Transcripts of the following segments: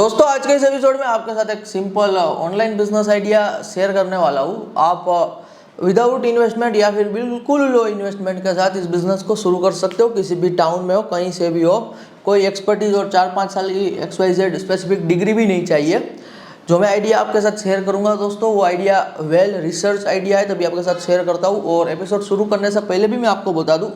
दोस्तों आज के इस एपिसोड में आपके साथ एक simple online business idea share करने वाला हूँ। आप विदाउट इन्वेस्टमेंट या फिर बिल्कुल लो इन्वेस्टमेंट के साथ इस बिजनेस को शुरू कर सकते हो। किसी भी टाउन में हो, कहीं से भी हो, कोई एक्सपर्टीज और 4-5 साल की XYZ स्पेसिफिक डिग्री भी नहीं चाहिए। जो मैं आइडिया आपके साथ शेयर करूंगा दोस्तों, वो आइडिया वेल रिसर्च आइडिया है, तभी आपके साथ शेयर करता हूँ। और एपिसोड शुरू करने से पहले भी मैं आपको बता दूँ,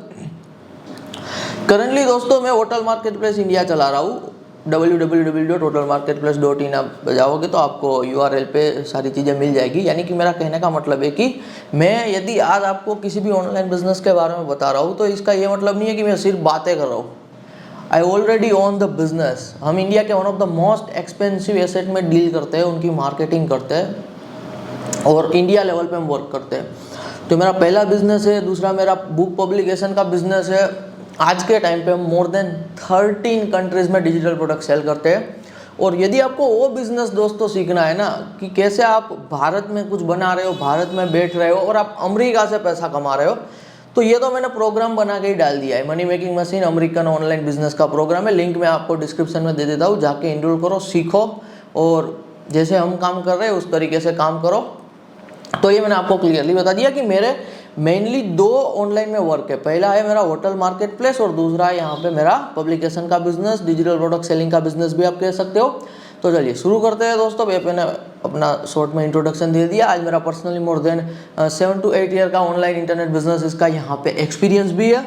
करंटली दोस्तों मैं होटल मार्केट प्लेस इंडिया चला रहा हूँ। www.hotelmarketplace.in आप जाओगे तो आपको URL पे सारी चीज़ें मिल जाएगी। यानी कि मेरा कहने का मतलब है कि मैं यदि आज आपको किसी भी ऑनलाइन बिजनेस के बारे में बता रहा हूँ तो इसका ये मतलब नहीं है कि मैं सिर्फ बातें कर रहा हूँ। I already own the business. हम इंडिया के one of the most expensive asset में डील करते हैं, उनकी मार्केटिंग करते हैं और इंडिया लेवल पे हम वर्क करते हैं। तो मेरा पहला बिजनेस है। दूसरा मेरा बुक पब्लिकेशन का बिजनेस है। आज के टाइम पे हम मोर देन 13 कंट्रीज में डिजिटल प्रोडक्ट सेल करते हैं। और यदि आपको वो बिजनेस दोस्तों सीखना है ना कि कैसे आप भारत में कुछ बना रहे हो, भारत में बैठ रहे हो और आप अमेरिका से पैसा कमा रहे हो, तो ये तो मैंने प्रोग्राम बना के ही डाल दिया है। Money making machine American online business का प्रोग्राम है। लिंक मैं आपको डिस्क्रिप्शन में दे देता हूँ, जाके इनरोल करो, सीखो और जैसे हम काम कर रहे हैं उस तरीके से काम करो। तो ये मैंने आपको क्लियरली बता दिया कि मेरे मेनली 2 ऑनलाइन में वर्क है। पहला है मेरा होटल मार्केट प्लेस और दूसरा है यहाँ पे मेरा पब्लिकेशन का बिजनेस, डिजिटल प्रोडक्ट सेलिंग का बिजनेस भी आप कह सकते हो। तो चलिए शुरू करते हैं दोस्तों। मैंने अपना शॉर्ट में इंट्रोडक्शन दे दिया। आज मेरा personally more than 7 to 8 year का ऑनलाइन इंटरनेट बिजनेस इसका यहाँ पे एक्सपीरियंस भी है।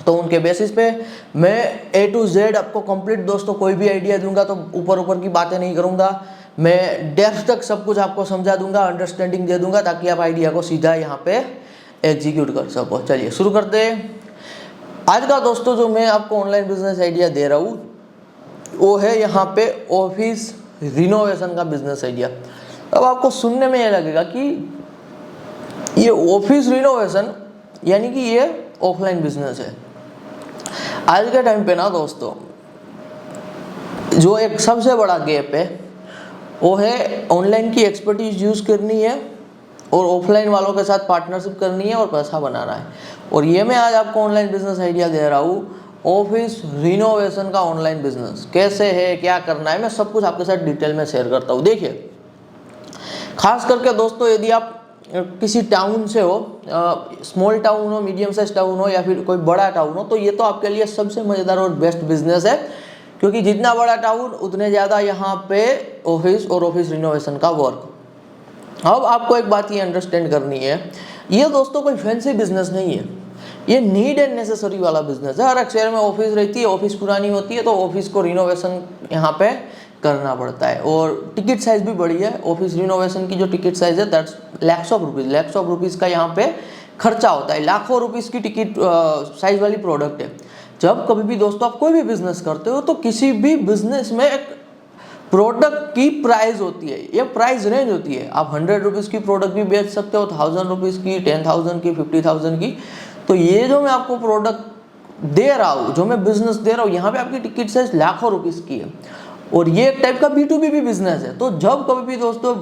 तो उनके बेसिस पे मैं A to Z आपको कंप्लीट दोस्तों कोई भी आइडिया दूंगा तो ऊपर ऊपर की बातें नहीं करूंगा। मैं डेप्थ तक सब कुछ आपको समझा दूंगा, अंडरस्टैंडिंग दे दूंगा, ताकि आप आइडिया को सीधा यहाँ पे एग्जीक्यूट कर सको। चलिए शुरू करते हैं। आज का दोस्तों जो मैं आपको ऑनलाइन बिजनेस आइडिया दे रहा हूँ वो है यहाँ पे ऑफिस रिनोवेशन का बिजनेस आइडिया। अब आपको सुनने में ये लगेगा कि ये ऑफिस रिनोवेशन यानी कि ये ऑफलाइन बिजनेस है। आज के टाइम पे ना दोस्तों जो एक सबसे बड़ा गैप है वो है ऑनलाइन की एक्सपर्टीज यूज करनी है और ऑफलाइन वालों के साथ पार्टनरशिप करनी है और पैसा बनाना है। और ये मैं आज आपको ऑनलाइन बिजनेस आइडिया दे रहा हूँ, ऑफिस रिनोवेशन का ऑनलाइन बिजनेस कैसे है, क्या करना है, मैं सब कुछ आपके साथ डिटेल में शेयर करता हूँ। देखिए खास करके दोस्तों यदि आप किसी टाउन से हो, स्मॉल टाउन हो, मीडियम साइज टाउन हो या फिर कोई बड़ा टाउन हो, तो ये तो आपके लिए सबसे मज़ेदार और बेस्ट बिजनेस है, क्योंकि जितना बड़ा टाउन उतने ज़्यादा यहाँ पे ऑफिस और ऑफिस रिनोवेशन का वर्क। अब आपको एक बात ये अंडरस्टैंड करनी है, ये दोस्तों कोई फैंसी बिजनेस नहीं है, ये नीड एंड नेसेसरी वाला बिजनेस है। हर एक शहर में ऑफिस रहती है, ऑफिस पुरानी होती है तो ऑफिस को रिनोवेशन यहाँ पे करना पड़ता है। और टिकट साइज भी बड़ी है। ऑफिस रिनोवेशन की जो टिकट साइज है दैट्स लैक्स ऑफ रुपीज़ का यहाँ पे खर्चा होता है। लाखों रुपीज़ की टिकट साइज वाली प्रोडक्ट है। जब कभी भी दोस्तों आप कोई भी बिजनेस करते हो तो किसी भी बिजनेस में एक प्रोडक्ट की प्राइस होती है, ये प्राइस रेंज होती है। आप 100 रुपीज़ की प्रोडक्ट भी बेच सकते हो, 1000 रुपीज़ की, 10,000 की, 50,000 की। तो ये जो मैं आपको प्रोडक्ट दे रहा हूँ, जो मैं बिजनेस दे रहा हूँ, यहाँ पे आपकी टिकट साइज लाखों रुपीज़ की है और ये एक टाइप का B2B भी बिजनेस है। तो जब कभी भी दोस्तों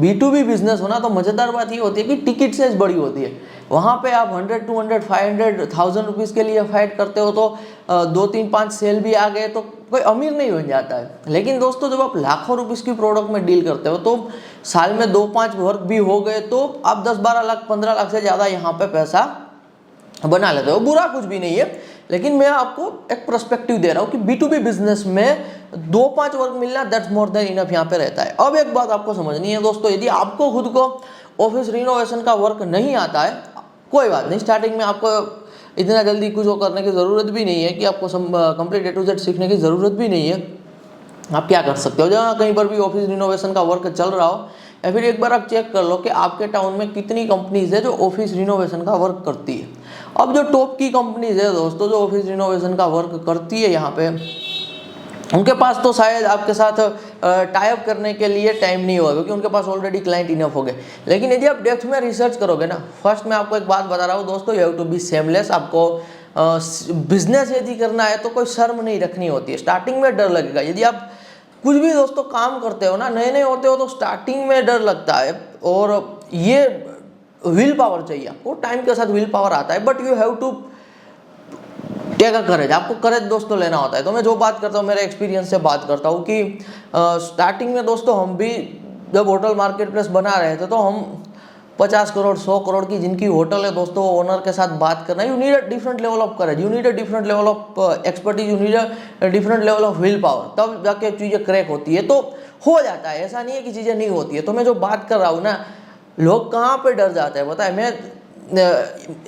B2B बिजनेस होना तो मज़ेदार बात ये होती है कि टिकट साइज बड़ी होती है। वहाँ पे आप 100, 200, 500, 1000 रुपीज़ के लिए फाइट करते हो तो 2, 3, 5 सेल भी आ गए तो कोई अमीर नहीं बन जाता है। लेकिन दोस्तों जब आप लाखों रुपीज़ की प्रोडक्ट में डील करते हो तो साल में 2-5 वर्क भी हो गए तो आप 10-12 लाख, 15 लाख से ज़्यादा यहाँ पे पैसा बना लेते हो। बुरा कुछ भी नहीं है, लेकिन मैं आपको एक पर्सपेक्टिव दे रहा हूँ कि B2B बिजनेस में 2-5 वर्क मिलना दैट्स मोर देन इनफ यहाँ पे रहता है। अब एक बात आपको समझनी है दोस्तों, यदि आपको खुद को ऑफिस रिनोवेशन का वर्क नहीं आता है, कोई बात नहीं, स्टार्टिंग में आपको इतना जल्दी कुछ करने की ज़रूरत भी नहीं है कि आपको कंप्लीट A to Z सीखने की ज़रूरत भी नहीं है। आप क्या कर सकते हो, जहाँ कहीं पर भी ऑफिस रिनोवेशन का वर्क चल रहा हो या फिर एक बार आप चेक कर लो कि आपके टाउन में कितनी कंपनीज है जो ऑफिस रिनोवेशन का वर्क करती है। अब जो टॉप की कंपनीज है दोस्तों जो ऑफिस रिनोवेशन का वर्क करती है यहाँ पे, उनके पास तो शायद आपके साथ टाई अप करने के लिए टाइम नहीं होगा, क्योंकि उनके पास ऑलरेडी क्लाइंट इनफ हो गए। लेकिन यदि आप डेप्थ में रिसर्च करोगे ना, फर्स्ट मैं आपको एक बात बता रहा हूँ दोस्तों, you have to be seamless. आपको बिजनेस यदि करना है तो कोई शर्म नहीं रखनी होती है। स्टार्टिंग में डर लगेगा, यदि आप कुछ भी दोस्तों काम करते हो ना, नए नए होते हो तो स्टार्टिंग में डर लगता है और ये विल पावर चाहिए आपको। टाइम के साथ विल पावर आता है, but you have to take a courage, आपको करेज दोस्तों लेना होता है। तो मैं जो बात करता हूँ मेरे एक्सपीरियंस से बात करता हूँ कि स्टार्टिंग में दोस्तों हम भी जब होटल मार्केट प्लेस बना रहे थे तो हम 50 करोड़ 100 करोड़ की जिनकी होटल है दोस्तों, ओनर के साथ बात करना, you need a different level of courage, you need a different level of expertise, you need a different level of will power, तब जाके चीज़ें क्रैक होती है। तो हो जाता है, ऐसा नहीं है कि चीज़ें नहीं होती है। तो मैं जो बात कर रहा हूँ ना, लोग कहाँ पे डर जाते हैं पता है, मैं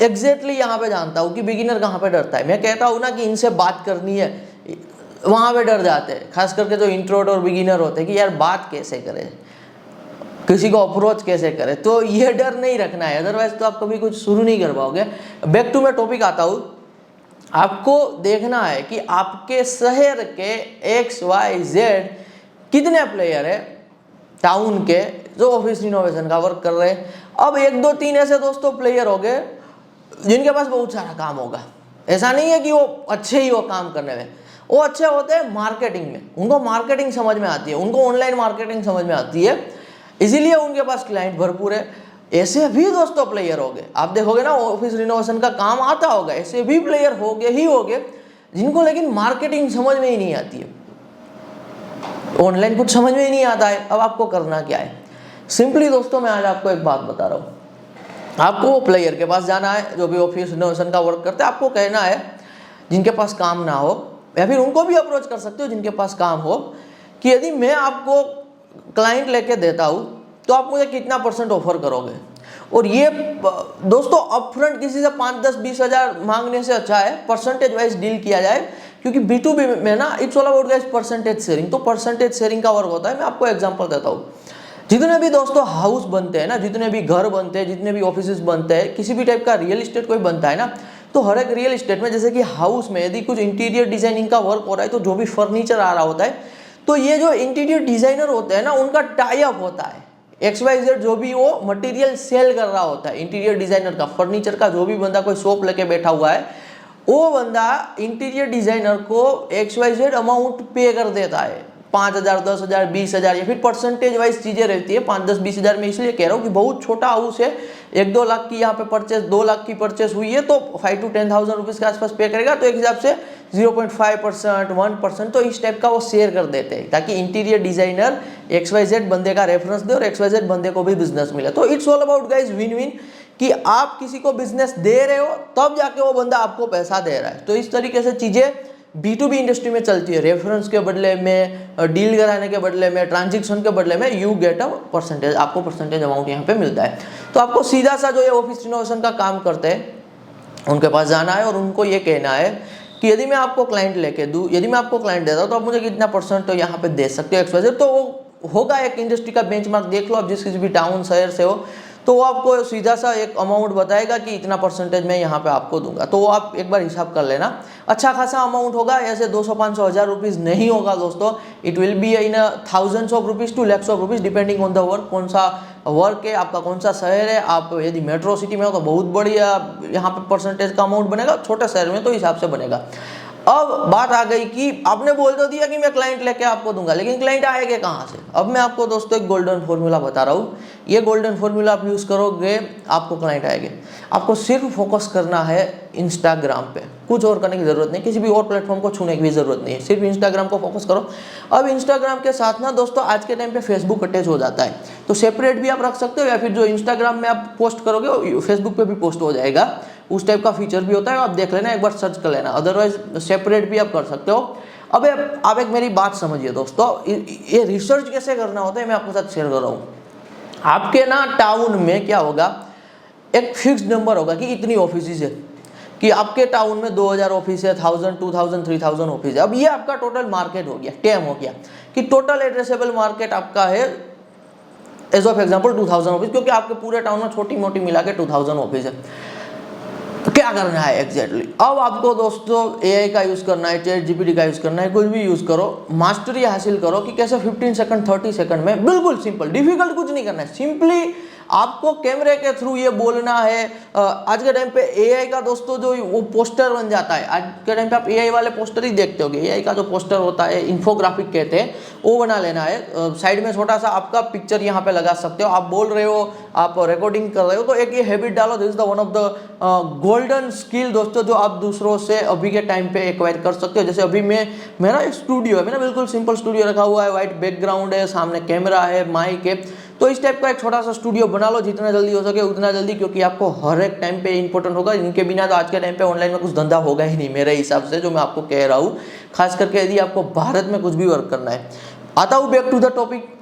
एग्जैक्टली यहाँ पे जानता हूँ कि बिगिनर कहाँ पे डरता है। मैं कहता हूँ ना कि इनसे बात करनी है, वहाँ पे डर जाते हैं, खास करके जो इंट्रोवर्ट और बिगिनर होते हैं कि यार बात कैसे करें, किसी को अप्रोच कैसे करें। तो ये डर नहीं रखना है, अदरवाइज तो आप कभी कुछ शुरू नहीं कर पाओगे। बैक टू मैं टॉपिक आता हूँ, आपको देखना है कि आपके शहर के XYZ कितने प्लेयर है टाउन के जो ऑफिस रिनोवेशन का वर्क कर रहे हैं। अब 1 2 3 ऐसे दोस्तों प्लेयर हो गए जिनके पास बहुत सारा काम होगा। ऐसा नहीं है कि वो अच्छे ही हो काम करने में, वो अच्छे होते हैं मार्केटिंग में, उनको मार्केटिंग समझ में आती है, उनको ऑनलाइन मार्केटिंग समझ में आती है, इसीलिए उनके पास क्लाइंट भरपूर है। ऐसे भी दोस्तों प्लेयर हो गए, आप देखोगे ना ऑफिस रिनोवेशन का काम आता होगा, ऐसे भी प्लेयर हो गए जिनको लेकिन मार्केटिंग समझ में ही नहीं आती है, ऑनलाइन कुछ समझ में ही नहीं आता है। अब आपको करना क्या है, सिंपली दोस्तों मैं आज आपको एक बात बता रहा हूँ, आपको वो प्लेयर के पास जाना है जो भी ऑफिस रिनोवेशन का वर्क करते हैं, आपको कहना है जिनके पास काम ना हो, या फिर उनको भी अप्रोच कर सकते हो जिनके पास काम हो, कि यदि मैं आपको क्लाइंट लेके देता हूँ तो आप मुझे कितना % ऑफर करोगे। और ये दोस्तों अपफ्रंट किसी से 5 10 20 हज़ार मांगने से अच्छा है परसेंटेज वाइज डील किया जाए, क्योंकि B2B में ना it's all about guys percentage sharing. तो परसेंटेज शेयरिंग का वर्क होता है। मैं आपको एग्जांपल देता हूँ, जितने भी दोस्तों हाउस बनते हैं ना, जितने भी घर बनते हैं, जितने भी ऑफिसेज बनते हैं, किसी भी टाइप का रियल एस्टेट कोई बनता है ना, तो हर एक रियल एस्टेट में जैसे कि हाउस में यदि कुछ इंटीरियर डिजाइनिंग का वर्क हो रहा है तो जो भी फर्नीचर आ रहा होता है, तो ये जो इंटीरियर डिजाइनर होते हैं ना उनका टाई अप होता है, XYZ जो भी वो मटेरियल सेल कर रहा होता है इंटीरियर डिजाइनर का, फर्नीचर का, जो भी बंदा कोई शॉप लेके बैठा हुआ है वो बंदा इंटीरियर डिजाइनर को XYZ अमाउंट पे कर देता है, 5,000 10,000 20,000 या फिर परसेंटेज वाइज चीजें रहती है। 5 10 20 हज़ार में इसलिए कह रहा हूँ कि बहुत छोटा हाउस है, 1 2 लाख की यहाँ पे परचेस, 2 लाख की परचेस हुई है तो 5 to 10,000 रुपीज के आसपास पे करेगा, तो एक हिसाब से 0.5% 1%, तो इस टाइप का वो शेयर कर देते हैं ताकि इंटीरियर डिजाइनर XYZ बंदे का रेफरेंस दे और XYZ बंदे को भी बिजनेस मिले। तो it's all about guys win win, कि आप किसी को बिजनेस दे रहे हो तब जाके वो बंदा आपको पैसा दे रहा है। तो इस तरीके से चीजें B2B इंडस्ट्री में चलती है, रेफरेंस के बदले में, डील कराने के बदले में, ट्रांजैक्शन के बदले में यू गेट अ परसेंटेज, आपको परसेंटेज अमाउंट यहाँ पे मिलता है। तो आपको सीधा सा जो ये ऑफिस रिनोवेशन का काम करते हैं उनके पास जाना है और उनको ये कहना है कि यदि मैं आपको क्लाइंट लेके दूँ, यदि मैं आपको क्लाइंट देता हूँ तो आप मुझे कितना % तो यहाँ पे दे सकते हो XYZ। तो वो होगा एक इंडस्ट्री का बेंचमार्क, देख लो आप जिस किसी भी टाउन शहर से हो, तो वो आपको सीधा सा एक अमाउंट बताएगा कि इतना % मैं यहाँ पे आपको दूंगा। तो वो आप एक बार हिसाब कर लेना, अच्छा खासा अमाउंट होगा, ऐसे 200 500 हज़ार रुपीज़ नहीं होगा दोस्तों, it will be in thousands of rupees to lakhs of rupees depending on the work, कौन सा वर्क है, आपका कौन सा शहर है। आप यदि मेट्रो सिटी में हो तो बहुत बढ़िया यहाँ पे परसेंटेज का अमाउंट बनेगा, छोटे शहर में तो हिसाब से बनेगा। अब बात आ गई कि आपने बोल तो दिया कि मैं क्लाइंट लेके आपको दूंगा, लेकिन क्लाइंट आएगा कहाँ से। अब मैं आपको दोस्तों एक गोल्डन फॉर्मूला बता रहा हूँ, ये गोल्डन फॉर्मूला आप यूज़ करोगे आपको क्लाइंट आएंगे। आपको सिर्फ फोकस करना है इंस्टाग्राम पे, कुछ और करने की ज़रूरत नहीं, किसी भी और प्लेटफॉर्म को छूने की भी ज़रूरत नहीं है, सिर्फ इंस्टाग्राम को फोकस करो। अब इंस्टाग्राम के साथ ना दोस्तों आज के टाइम पे फेसबुक अटैच हो जाता है, तो सेपरेट भी आप रख सकते हो, या फिर जो इंस्टाग्राम में आप पोस्ट करोगे फेसबुक पे भी पोस्ट हो जाएगा, उस टाइप का फीचर भी होता है, आप देख लेना, एक बार सर्च कर लेना, अदरवाइज सेपरेट भी आप कर सकते हो। अब आप एक मेरी बात समझिए दोस्तों, ये रिसर्च कैसे करना होता है मैं आपके साथ शेयर कर रहा हूँ। आपके ना टाउन में क्या होगा, एक फिक्स्ड नंबर होगा कि इतनी ऑफिस है, कि आपके टाउन में 2000 ऑफिस है, 1000 2000 3000 ऑफिस है। अब ये आपका टोटल मार्केट हो गया, टेम हो गया कि टोटल एड्रेसेबल मार्केट आपका है एज ऑफ एग्जांपल 2000 ऑफिस, क्योंकि आपके पूरे टाउन में छोटी मोटी मिला के 2000 ऑफिस है। तो क्या करना है एग्जैक्टली, अब आपको दोस्तों AI का यूज करना है, ChatGPT का यूज करना है, कुछ भी यूज करो, मास्टरी हासिल करो कि कैसे 15 सेकंड 30 सेकंड में, बिल्कुल सिंपल, डिफिकल्ट कुछ नहीं करना है, सिंपली आपको कैमरे के थ्रू ये बोलना है। आज के टाइम पे एआई का दोस्तों जो वो पोस्टर बन जाता है, आज के टाइम पे आप एआई वाले पोस्टर ही देखते होगे। एआई का जो पोस्टर होता है, इन्फोग्राफिक कहते हैं, वो बना लेना है। साइड में छोटा सा आपका पिक्चर यहाँ पे लगा सकते हो। आप बोल रहे हो, आप रिकॉर्डिंग कर रहे हो, तो एक ये हैबिट डालो। This is the one of the golden skill दोस्तों, जो आप दूसरों से अभी के टाइम पे एक्वायर कर सकते हो। जैसे अभी मेरा एक स्टूडियो है, मेरा बिल्कुल सिंपल स्टूडियो रखा हुआ है, व्हाइट बैकग्राउंड है, सामने कैमरा है, माइक है। तो इस टाइप का एक छोटा सा स्टूडियो बना लो, जितना जल्दी हो सके उतना जल्दी, क्योंकि आपको हर एक टाइम पे इंपॉर्टेंट होगा। इनके बिना तो आज के टाइम पे ऑनलाइन में कुछ धंधा होगा ही नहीं, मेरे हिसाब से, जो मैं आपको कह रहा हूँ। खास करके यदि आपको भारत में कुछ भी वर्क करना है। आता हूँ बैक टू द टॉपिक।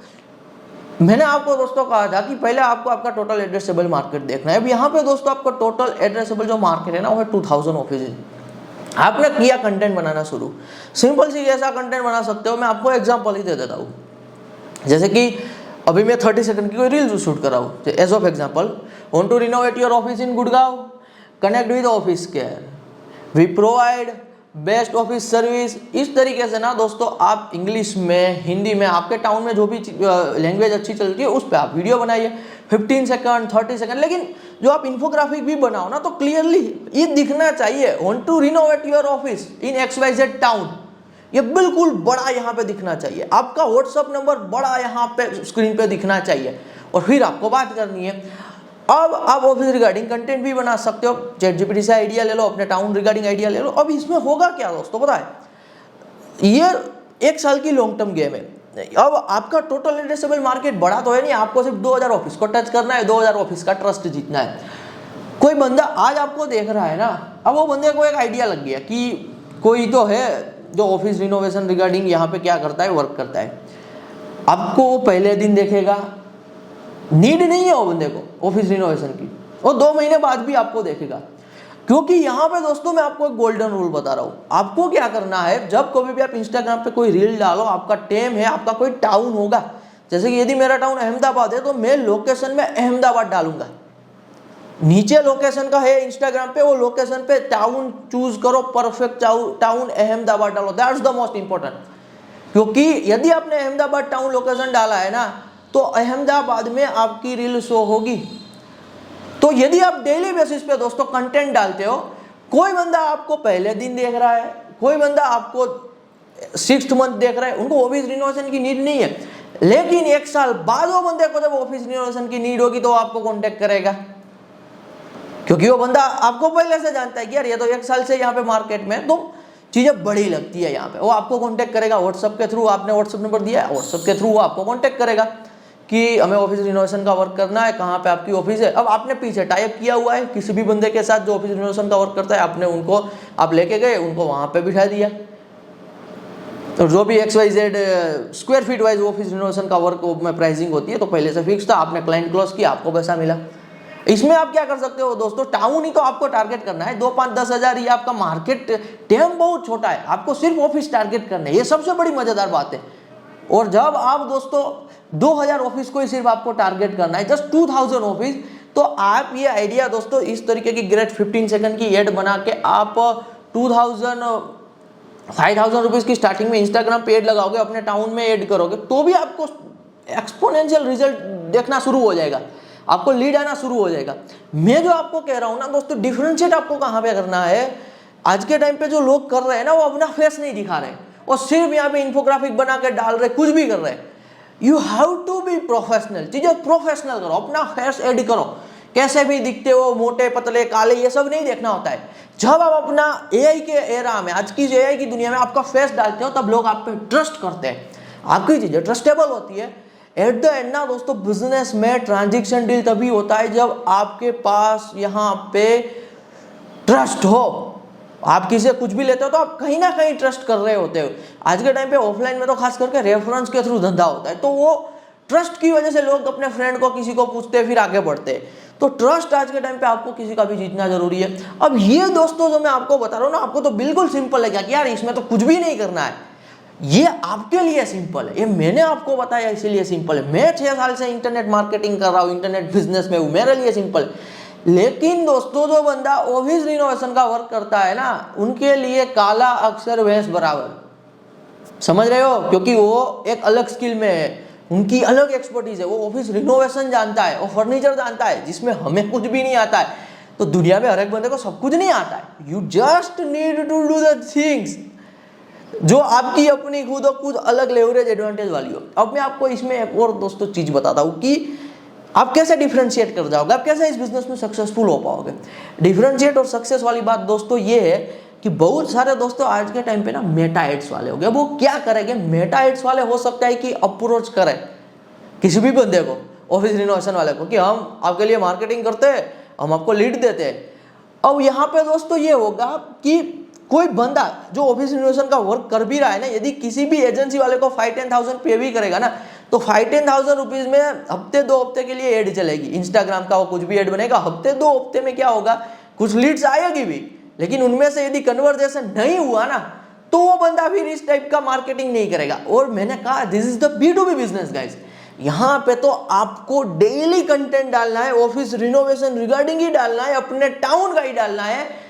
मैंने आपको दोस्तों कहा था कि पहले आपको आपका टोटल एड्रेसेबल मार्केट देखना है। अब यहाँ पे दोस्तों आपका टोटल एड्रेसेबल जो मार्केट है ना, वो है 2000 ऑफिस। आपने किया कंटेंट बनाना शुरू, सिंपल सी ऐसा कंटेंट बना सकते हो। मैं आपको एग्जांपल ही दे देता हूँ। जैसे कि अभी मैं 30 सेकंड की कोई रील शूट कर रहा हूँ, as of example, want to renovate your office in Gurgaon, connect with office care, we provide best office service. इस तरीके से ना दोस्तों आप इंग्लिश में, हिंदी में, आपके टाउन में जो भी लैंग्वेज अच्छी चलती है उस पर आप वीडियो बनाइए, 15 सेकंड 30 सेकंड। लेकिन जो आप इन्फोग्राफिक भी बनाओ ना, तो क्लियरली ये दिखना चाहिए, want to renovate your office in XYZ town. ये बिल्कुल बड़ा यहाँ पे दिखना चाहिए। आपका व्हाट्सअप नंबर बड़ा यहाँ पे स्क्रीन पे दिखना चाहिए। और फिर आपको बात करनी है। अब आप ऑफिस रिगार्डिंग कंटेंट भी बना सकते हो। ChatGPT से आइडिया ले लो, अपने टाउन रिगार्डिंग आइडिया ले लो। अब इसमें होगा क्या दोस्तों, पता है, ये 1 साल की लॉन्ग टर्म गेम है। अब आपका टोटल एड्रेसेबल मार्केट बड़ा तो है नहीं, आपको सिर्फ 2000 ऑफिस को टच करना है, 2000 ऑफिस का ट्रस्ट जीतना है। कोई बंदा आज आपको देख रहा है ना, अब वो बंदे को एक आइडिया लग गया कि कोई तो है जो ऑफिस रिनोवेशन रिगार्डिंग यहाँ पे क्या करता है, वर्क करता है। आपको वो पहले दिन देखेगा, नीड नहीं है वो बंदे को ऑफिस रिनोवेशन की, वो 2 महीने बाद भी आपको देखेगा। क्योंकि यहाँ पे दोस्तों मैं आपको एक गोल्डन रूल बता रहा हूँ। आपको क्या करना है, जब कभी भी आप इंस्टाग्राम पे कोई रील डालो, आपका टेम है, आपका कोई टाउन होगा, जैसे कि यदि मेरा टाउन अहमदाबाद है तो मैं लोकेशन में अहमदाबाद डालूंगा। नीचे लोकेशन का है इंस्टाग्राम पे, वो लोकेशन पे टाउन चूज करो, परफेक्ट टाउन अहमदाबाद डालो, दैट्स द मोस्ट इंपॉर्टेंट। क्योंकि यदि आपने अहमदाबाद टाउन लोकेशन डाला है ना, तो अहमदाबाद में आपकी रील शो होगी। तो यदि आप डेली बेसिस पे दोस्तों कंटेंट डालते हो, कोई बंदा आपको पहले दिन देख रहा है, कोई बंदा आपको 6th मंथ देख रहा है, उनको ऑफिस रिनोवेशन की नीड नहीं है। लेकिन 1 साल बाद वो बंदे को जब ऑफिस रिनोवेशन की नीड होगी तो आपको कॉन्टेक्ट करेगा, क्योंकि वो बंदा आपको पहले से जानता है कि यार ये तो 1 साल से यहाँ पे मार्केट में, तो चीजें बड़ी लगती है यहाँ पे। वो आपको कांटेक्ट करेगा व्हाट्सएप के थ्रू, आपने व्हाट्सएप नंबर दिया है, व्हाट्सएप के थ्रू वो आपको कांटेक्ट करेगा कि हमें ऑफिस रिनोवेशन का वर्क करना है, कहाँ पे आपकी ऑफिस है। अब आपने पीछे टाइप किया हुआ है किसी भी बंदे के साथ जो ऑफिस रिनोवेशन का वर्क करता है, आपने उनको आप लेके गए, उनको वहां पे बिठा दिया। तो जो भी XYZ square feet wise office renovation का वर्क में प्राइसिंग होती है, तो पहले से फिक्स था, आपने क्लाइंट क्लोज किया, आपको पैसा मिला। इसमें आप क्या कर सकते हो दोस्तों, टाउन ही तो आपको टारगेट करना है, 2, 5, 10 हजार, ये आपका मार्केट टेम बहुत छोटा है, आपको सिर्फ ऑफिस टारगेट करना है, ये सबसे बड़ी मजेदार बात है। और जब आप दोस्तों 2000 ऑफिस को ही सिर्फ आपको टारगेट करना है, जस्ट 2000 ऑफिस, तो आप ये आइडिया दोस्तों इस तरीके की ग्रेट 15 सेकंड की एड बना के आप 5000 रुपीज की स्टार्टिंग में इंस्टाग्राम पे एड लगाओगे, अपने टाउन में एड करोगे, तो भी आपको एक्सपोनेंशियल रिजल्ट देखना शुरू हो जाएगा, आपको लीड आना शुरू हो जाएगा। मैं जो आपको कह रहा हूं ना दोस्तों, डिफरेंशिएट आपको कहां पे करना है। आज के टाइम पे जो लोग कर रहे हैं ना, वो अपना फेस नहीं दिखा रहे और सिर्फ यहाँ पे इंफोग्राफिक बना के डाल रहे, कुछ भी कर रहे हैं। You have to be professional, चीजें प्रोफेशनल करो, अपना फेस एड करो, कैसे भी दिखते हो, मोटे पतले काले, ये सब नहीं देखना होता है। जब आप अपना एआई के एरा में, आज की एआई की दुनिया में आपका फेस डालते हो, तब लोग आप पे ट्रस्ट करते हैं, आपकी चीजें ट्रस्टेबल होती है। एट द एंड ना दोस्तों, बिजनेस में ट्रांजैक्शन डील तभी होता है जब आपके पास यहाँ पे ट्रस्ट हो। आप किसी से कुछ भी लेते हो तो आप कहीं ना कहीं ट्रस्ट कर रहे होते हो। आज के टाइम पे ऑफलाइन में तो खास करके रेफरेंस के थ्रू धंधा होता है, तो वो ट्रस्ट की वजह से लोग अपने फ्रेंड को, किसी को पूछते हैं, फिर आगे बढ़ते हैं। तो ट्रस्ट आज के टाइम पे आपको किसी का भी जीतना जरूरी है। अब ये दोस्तों जो मैं आपको बता रहा हूँ ना, आपको तो बिल्कुल सिंपल लगेगा कि यार इसमें तो कुछ भी नहीं करना है, ये आपके लिए सिंपल है, ये मैंने आपको बताया इसीलिए सिंपल है। मैं 6 साल से इंटरनेट मार्केटिंग कर रहा हूँ, इंटरनेट बिजनेस में हूँ, मेरे लिए सिंपल है। लेकिन दोस्तों जो बंदा ऑफिस रिनोवेशन का वर्क करता है ना, उनके लिए काला अक्षर भैंस बराबर, समझ रहे हो, क्योंकि वो एक अलग स्किल में है। उनकी अलग एक्सपर्टीज है, वो ऑफिस रिनोवेशन जानता है, वो फर्नीचर जानता है, जिसमें हमें कुछ भी नहीं आता है। तो दुनिया में हर एक बंदे को सब कुछ नहीं आता है। You just need to do the things जो आपकी अपनी खुद अलग लेवरेज एडवांटेज वाली हो। अब मैं आपको इसमें एक और दोस्तों चीज बताता हूँ कि आप कैसे डिफरेंशिएट कर जाओगे, आप कैसे इस बिजनेस में सक्सेसफुल हो पाओगे। डिफरेंशिएट और सक्सेस वाली बात दोस्तों ये है कि बहुत सारे दोस्तों आज के टाइम पे ना मेटा एड्स वाले हो गए। वो क्या करेंगे, मेटा एड्स वाले हो सकता है कि अप्रोच करें किसी भी बंदे को, ऑफिस रिनोवेशन वाले को, कि हम आपके लिए मार्केटिंग करते हैं, हम आपको लीड देते हैं। अब यहाँ पे दोस्तों ये होगा कि कोई बंदा जो ऑफिस रिनोवेशन का वर्क कर भी रहा है ना, यदि किसी भी एजेंसी वाले को 5-10,000 पे भी करेगा ना, तो 5-10,000 रुपीज में हफ्ते 2 हफ्ते के लिए एड चलेगी। इंस्टाग्राम का वो कुछ भी एड बनेगा, हफ्ते 2 हफ्ते में क्या होगा, कुछ लीड्स आएगी भी, लेकिन उनमें से यदि कन्वर्सेशन नहीं हुआ ना, तो वो बंदा फिर इस टाइप का मार्केटिंग नहीं करेगा। और मैंने कहा this is the B2B business guys. यहाँ पे तो आपको डेली कंटेंट डालना है, ऑफिस रिनोवेशन रिगार्डिंग ही डालना है, अपने टाउन का ही डालना है।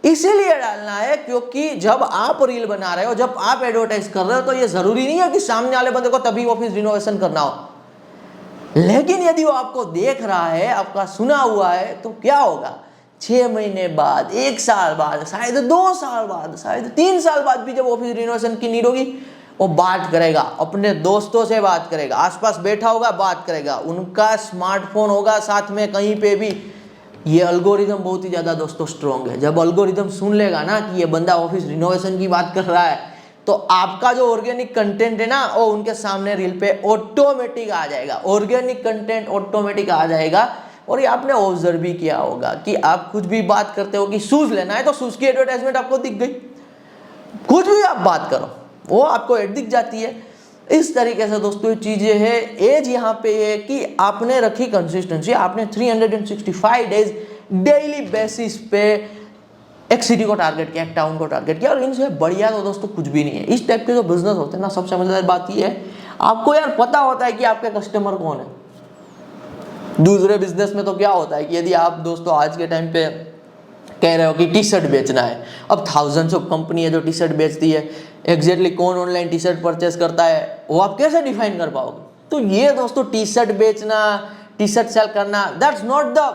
इसीलिए डालना है क्योंकि जब आप रील बना रहे हो, जब आप एडवर्टाइज कर रहे हो, तो ये जरूरी नहीं है कि सामने वाले बंदे को तभी ऑफिस रिनोवेशन करना हो। लेकिन यदि वो आपको देख रहा है, आपका सुना हुआ है, तो क्या होगा, 6 महीने बाद, 1 साल बाद, शायद 2 साल बाद, शायद 3 साल बाद भी जब ऑफिस रिनोवेशन की नीड होगी, वो बात करेगा, अपने दोस्तों से बात करेगा, आसपास बैठा होगा बात करेगा, उनका स्मार्टफोन होगा साथ में कहीं पे भी। ये अल्गोरिदम बहुत ही ज़्यादा दोस्तों स्ट्रॉन्ग है। जब अल्गोरिदम सुन लेगा ना कि ये बंदा ऑफिस रिनोवेशन की बात कर रहा है, तो आपका जो ऑर्गेनिक कंटेंट है ना, वो उनके सामने रील पे ऑटोमेटिक आ जाएगा। ऑर्गेनिक कंटेंट ऑटोमेटिक आ जाएगा। और ये आपने ऑब्जर्व भी किया होगा कि आप कुछ भी बात करते हो कि शूज लेना है, तो शूज की एडवर्टाइजमेंट आपको दिख गई। कुछ भी आप बात करो, वो आपको एड दिख जाती है। इस तरीके से दोस्तों चीजें है। एज यहाँ पे है कि आपने रखी कंसिस्टेंसी, आपने 365 डेज डेली बेसिस पे एक सिटी को टारगेट किया, एक टाउन को टारगेट किया, और इनसे बढ़िया तो दोस्तों कुछ भी नहीं है। इस टाइप के जो बिजनेस होते हैं ना, सबसे मजेदार बात ये है, आपको यार पता होता है कि आपके कस्टमर कौन है। दूसरे बिजनेस में तो क्या होता है कि यदि आप दोस्तों आज के टाइम पे कह रहे हो कि टी शर्ट बेचना है, अब थाउजेंड्स ऑफ कंपनी है जो टी शर्ट बेचती है, एग्जैक्टली कौन ऑनलाइन टी शर्ट परचेस करता है वो आप कैसे डिफाइन कर पाओगे। तो ये दोस्तों टी शर्ट बेचना, टी शर्ट सेल करना, दैट्स नॉट द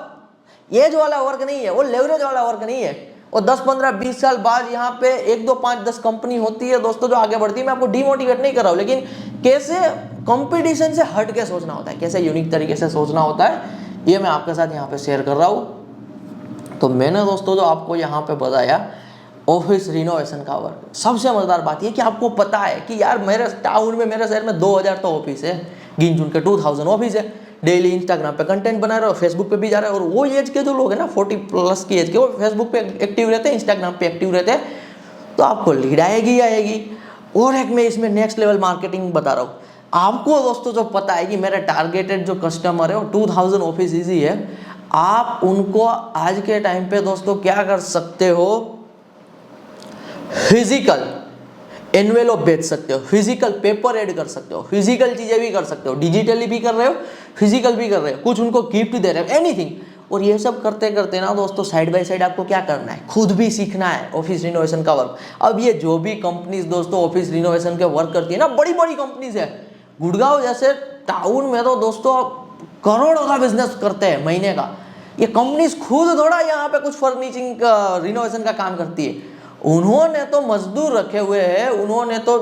एज वाला वर्क नहीं है, वो लेवरेज वाला वर्क नहीं है। और 10, 15, 20 साल बाद यहाँ पे 1, 2, 5, 10 कंपनी होती है दोस्तों जो आगे बढ़ती है। मैं आपको डिमोटिवेट नहीं कर रहा हूँ, लेकिन कैसे कंपटीशन से हट के सोचना होता है, कैसे यूनिक तरीके से सोचना होता है, ये मैं आपके साथ यहाँ पे शेयर कर रहा हूँ। तो मैंने दोस्तों जो आपको यहाँ पे बताया ऑफिस रिनोवेशन का वर्क, सबसे मजेदार बात ये कि आपको पता है कि यार मेरे टाउन में, मेरे शहर में 2000 तो ऑफिस है, गिन चुन के 2000 ऑफिस है। डेली इंस्टाग्राम पे कंटेंट बना रहे हो, फेसबुक पे भी जा रहे हो। और वो एज के जो लोग हैं ना, 40+ की एज के, वो फेसबुक पे एक्टिव रहते हैं, इंस्टाग्राम पे एक्टिव रहते हैं, तो आपको लीड आएगी आएगी। और एक मैं इसमें नेक्स्ट लेवल मार्केटिंग बता रहा हूँ आपको दोस्तों। जो पता है कि मेरा टारगेटेड जो कस्टमर है वो 2000 ऑफिस इजी है, आप उनको आज के टाइम पे दोस्तों क्या कर सकते हो, फिजिकल एनवेलप बेच सकते हो, फिजिकल पेपर ऐड कर सकते हो, फिजिकल चीजें भी कर सकते हो, डिजिटली भी कर रहे हो, फिजिकल भी कर रहे हो, कुछ उनको गिफ्ट दे रहे हो, एनीथिंग। और ये सब करते करते ना दोस्तों साइड बाय साइड आपको क्या करना है, खुद भी सीखना है ऑफिस रिनोवेशन का वर्क। अब ये जो भी कंपनीज दोस्तों ऑफिस रिनोवेशन के वर्क करती है ना, बड़ी बड़ी कंपनीज है, गुड़गांव जैसे टाउन में तो दोस्तों करोड़ों का बिजनेस करते हैं महीने का। ये कंपनीज खुद थोड़ा यहाँ पे कुछ फर्निशिंग रिनोवेशन का काम करती है, उन्होंने तो मजदूर रखे हुए हैं, उन्होंने तो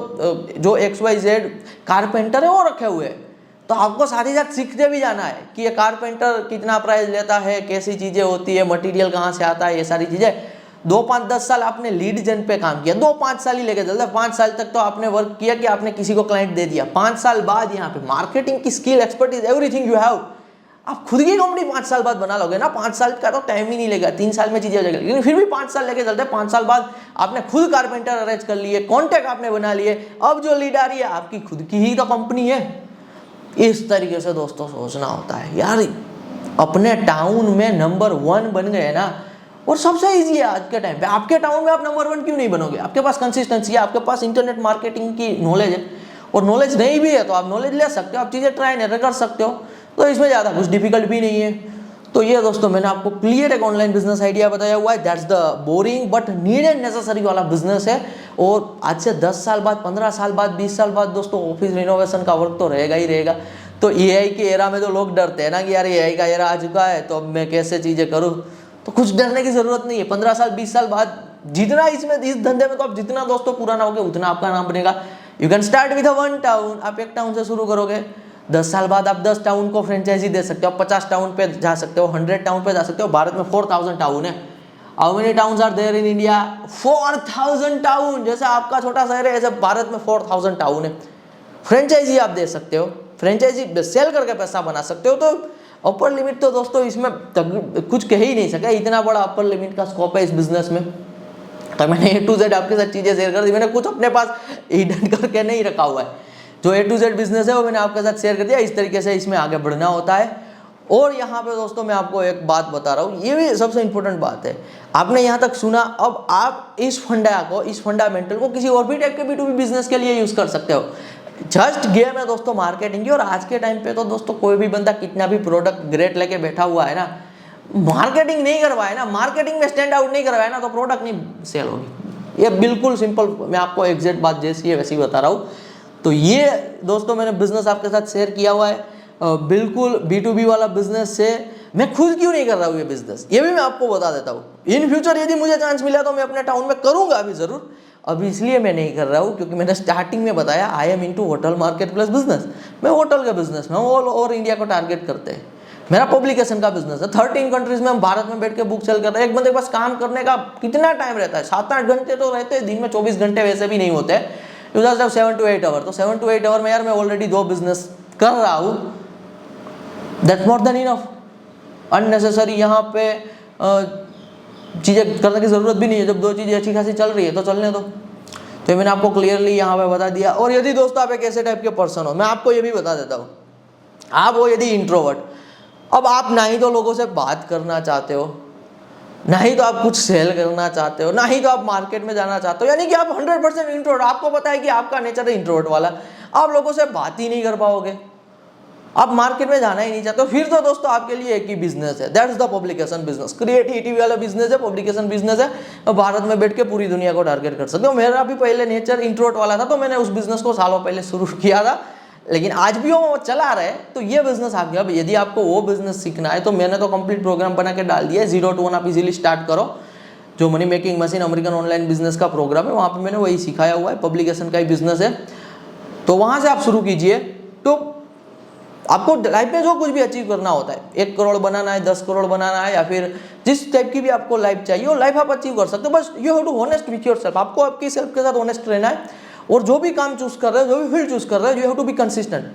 जो XYZ कारपेंटर है वो रखे हुए हैं। तो आपको साथ ही साथ सीखते भी जाना है कि ये कारपेंटर कितना प्राइस लेता है, कैसी चीजें होती है, मटेरियल कहाँ से आता है, ये सारी चीजें। 2, 5, 10 साल आपने लीड जन पे काम किया, 2, 5 साल ही लेके चलते, 5 साल तक तो आपने वर्क किया कि आपने किसी को क्लाइंट दे दिया। 5 साल बाद यहाँ पे मार्केटिंग की skill, expertise, everything you have, आप खुद की कंपनी 5 साल बाद बना लोगे ना। 5 साल का तो टाइम ही नहीं लेगा, 3 साल में चीजें हो जाएगी, लेकिन फिर भी 5 साल लेके चलते हैं। 5 साल बाद आपने खुद कारपेंटर अरेंज कर लिए, कॉन्टेक्ट आपने बना लिए, अब जो लीड आ रही है आपकी खुद की ही तो कंपनी है। इस तरीके से दोस्तों सोचना होता है यार। अपने टाउन में नंबर 1 बन गए ना, और सबसे इजी है आज के टाइम पे। आपके टाउन में आप नंबर 1 क्यों नहीं बनोगे? आपके पास कंसिस्टेंसी है, आपके पास इंटरनेट मार्केटिंग की नॉलेज है, और नॉलेज नहीं भी है तो आप नॉलेज ले सकते हो, आप चीजें ट्राई नहीं कर सकते हो, तो इसमें ज़्यादा कुछ डिफिकल्ट भी नहीं है। तो ये दोस्तों मैंने आपको क्लियर एक ऑनलाइन बिजनेस आइडिया बताया हुआ है। That's the boring but needed necessary वाला बिजनेस है। और आज से 10 साल बाद, 15 साल बाद, 20 साल बाद दोस्तों ऑफिस रिनोवेशन का वर्क तो रहेगा ही रहेगा। तो एआई के एरा में तो लोग डरते हैं ना कि यार एआई का एरा आ चुका है तो अब मैं कैसे चीज़ें करूँ। तो कुछ डरने की ज़रूरत नहीं है। 15 साल 20 साल बाद जितना इसमें इस धंधे में तो आप जितना दोस्तों पुराना होगे उतना आपका नाम बनेगा। You can start with 1 town. आप एक टाउन से शुरू करोगे, 10 साल बाद आप 10 टाउन को फ्रेंचाइजी दे सकते हो, आप 50 टाउन पे जा सकते हो, 100 टाउन पे जा सकते हो। भारत में 4000 टाउन है। How many towns are there in India? 4000 town. जैसे आपका छोटा शहर है ऐसे भारत में 4000 टाउन है। फ्रेंचाइजी आप दे सकते हो, फ्रेंचाइजी सेल करके पैसा बना सकते हो। तो अपर लिमिट तो दोस्तों इसमें कुछ कह ही नहीं सका, इतना बड़ा अपर लिमिट का स्कोप है इस बिजनेस में। तो मैंने A to Z आपके साथ चीज़ें शेयर कर दी। मैंने कुछ अपने पास हिडन करके नहीं रखा हुआ है। जो A to Z बिजनेस है वो मैंने आपके साथ शेयर कर दिया। इस तरीके से इसमें आगे बढ़ना होता है। और यहाँ पे दोस्तों मैं आपको एक बात बता रहा हूँ, ये भी सबसे इंपॉर्टेंट बात है। आपने यहाँ तक सुना, अब आप इस फंडामेंटल को किसी और भी टाइप के B2B बिजनेस के लिए यूज कर सकते हो। जस्ट गेम है दोस्तों मार्केटिंग की। और आज के टाइम पे तो दोस्तों कोई भी बंदा कितना भी प्रोडक्ट ग्रेट लेके बैठा हुआ है ना, मार्केटिंग नहीं करवाए ना, मार्केटिंग में स्टैंड आउट नहीं करवाए ना, तो प्रोडक्ट नहीं सेल होगी। ये बिल्कुल सिंपल, मैं आपको एग्जैक्ट बात जैसी है वैसी बता रहा हूँ। तो ये दोस्तों मैंने बिजनेस आपके साथ शेयर किया हुआ है। बिल्कुल B2B वाला बिजनेस से मैं खुद क्यों नहीं कर रहा हूँ ये बिजनेस, ये भी मैं आपको बता देता हूँ। इन फ्यूचर यदि मुझे चांस मिला तो मैं अपने टाउन में करूँगा अभी ज़रूर। अभी इसलिए मैं नहीं कर रहा हूँ क्योंकि मैंने स्टार्टिंग में बताया I am into hotel market place business. मैं होटल का बिजनेस में ऑल ओवर इंडिया को टारगेट करते हैं। मेरा पब्लिकेशन का बिजनेस है। 13 कंट्रीज में हम भारत में बैठ के बुक सेल कर रहे हैं। एक बंदे के पास काम करने का कितना टाइम रहता है? 7-8 घंटे तो रहते हैं, दिन में 24 घंटे वैसे भी नहीं होते। You just have 7 to 8 hour. तो 7 to 8 आवर में यार मैं ऑलरेडी 2 बिजनेस कर रहा हूँ। That's more than enough. Unnecessary यहाँ पे चीज़ें करने की ज़रूरत भी नहीं है। जब 2 चीज़ें अच्छी खासी चल रही है तो चलने दो। तो मैंने आपको क्लियरली यहाँ पे बता दिया। और यदि दोस्तों आप एक ऐसे टाइप के पर्सन हो, मैं आपको ये भी बता देता हूँ, आप हो यदि इंट्रोवर्ट, अब आप ना ही तो लोगों से बात करना चाहते हो, ना ही तो आप कुछ सेल करना चाहते हो, ना ही तो आप मार्केट में जाना चाहते हो, यानी कि आप 100% इंट्रोवर्ट। आपको पता है कि आपका नेचर है इंट्रोवर्ट वाला, आप लोगों से बात ही नहीं कर पाओगे, आप मार्केट में जाना ही नहीं चाहते हो। फिर तो दोस्तों आपके लिए एक ही बिजनेस है, that's the publication business. Creativity वाला बिजनेस है, पब्लिकेशन बिजनेस है। भारत में बैठ के पूरी दुनिया को टारगेट कर सकते हो। मेरा भी पहले नेचर इंट्रोवर्ट वाला था, तो मैंने उस बिजनेस को सालों पहले शुरू किया था, लेकिन आज भी वो चला रहे। तो ये बिजनेस आ गया। अब यदि आपको वो बिजनेस सीखना है तो मैंने तो कंप्लीट प्रोग्राम बना के डाल दिया है। 0 to 1 आप इजीली स्टार्ट करो, जो money making machine American online business का प्रोग्राम है, वहाँ पे मैंने वही सिखाया हुआ है। पब्लिकेशन का ही बिजनेस है, तो वहाँ से आप शुरू कीजिए। तो आपको लाइफ में जो कुछ भी अचीव करना होता है, 1 करोड़ बनाना है, 10 करोड़ बनाना है, या फिर जिस टाइप की भी आपको लाइफ चाहिए वो लाइफ आप अचीव कर सकते हो। बस you have to honest with yourself. आपको आपकी सेल्फ के साथ ऑनेस्ट रहना है। और जो भी काम चूज कर रहे हो, जो भी फील्ड चूज कर रहे हो, you have to be consistent.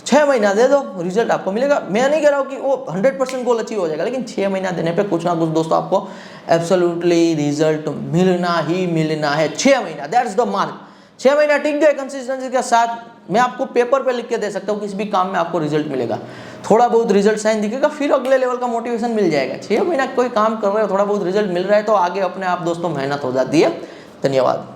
6 महीना दे दो, रिजल्ट आपको मिलेगा। मैं नहीं कह रहा हूँ कि वो 100% गोल अचीव हो जाएगा, लेकिन 6 महीना देने पे कुछ ना कुछ दोस्तों आपको एब्सोल्युटली रिजल्ट मिलना ही मिलना है। 6 महीना, दैट्स द मार्क। 6 महीना टिक गए कंसिस्टेंसी के साथ, मैं आपको पेपर पे लिख के दे सकता हूँ किसी भी काम में आपको रिजल्ट मिलेगा। थोड़ा बहुत रिजल्ट साइन दिखेगा, फिर अगले लेवल का मोटिवेशन मिल जाएगा। 6 महीना कोई काम कर रहे हो, थोड़ा बहुत रिजल्ट मिल रहा है, तो आगे अपने आप दोस्तों मेहनत हो जाती है। धन्यवाद।